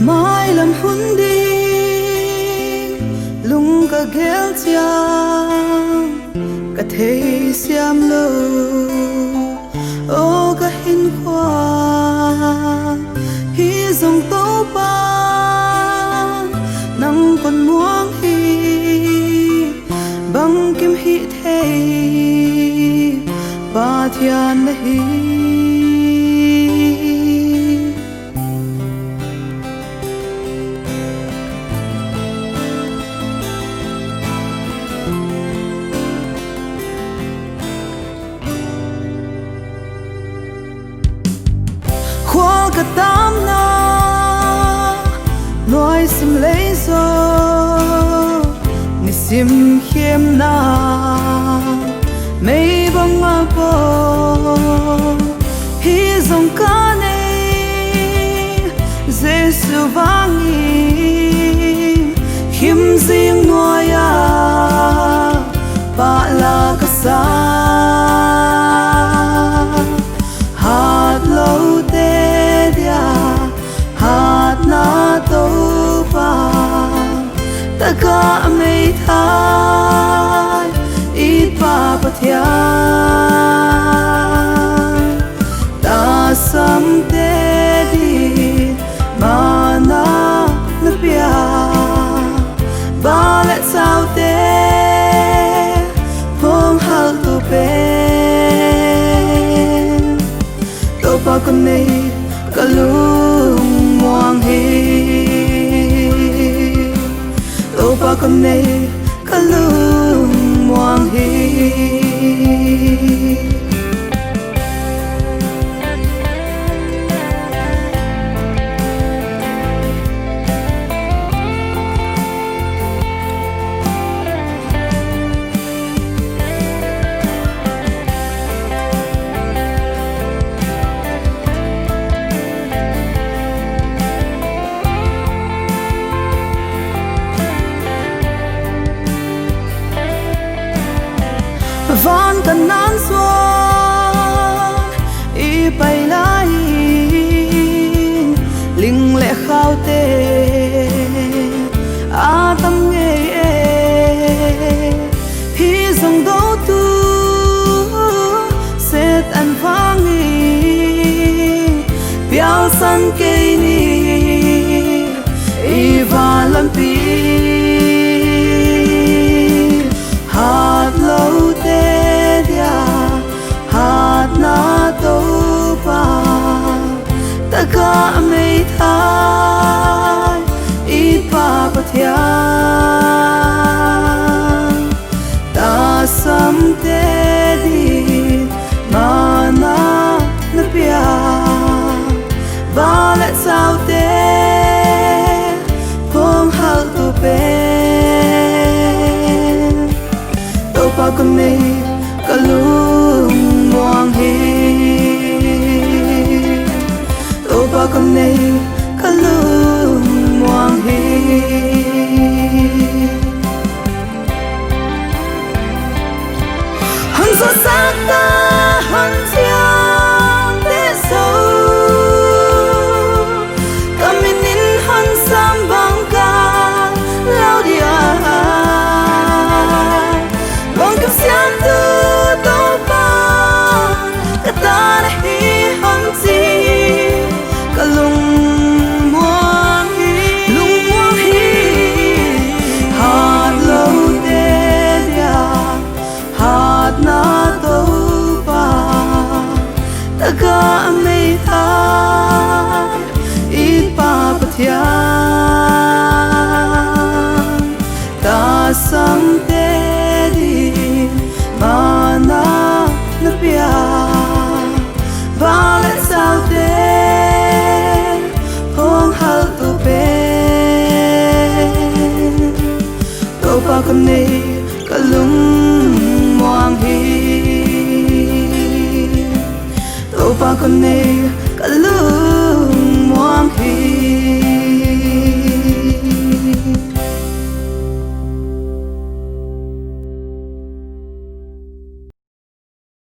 Mailam hundi lung kagel chiang theisiam lo o hinkhua Hizong Toupa nang con Muang hi Bangkim hihthei Pathian hi Khual katam na nói sim lấy zo ni sim khemna'n mấy bông ngã bo Hizong ca này Giêsu vangi khiêm riêng nói ba la kasa Hatlou tedia hatna Toupa'n tagah meithai itpa Pathian Tasam tedin mana napia balet chaute phawnghalh tupen Toupa con này cả lungmuang hi Toupa con này cả lungmuang hi van khemna'n xuân itpa lai linh lệ Khaute tâm nghe Hizong Toupa set an vangi biao san cây ni iva lam pi Hatlou tedia hatna Toupa'n tagah meithai itpa Pathian Tasam tedin mana napia balet chaute phawnghalh tupen Toupa con này cả lungmuang hi Toupa con này cả lungmuang hi hắn so sát ta hắn chiang để sâu kaminin hắn sam bang ca lao dia Bangkim siang tu Toupa'n katam hi hansi ka lungmuang hi Hatlou tedia hatna Toupa'n tagah meithai itpa Pathian Tasam tedin mana napia balet chaute phawnghalh tupen Toupa con này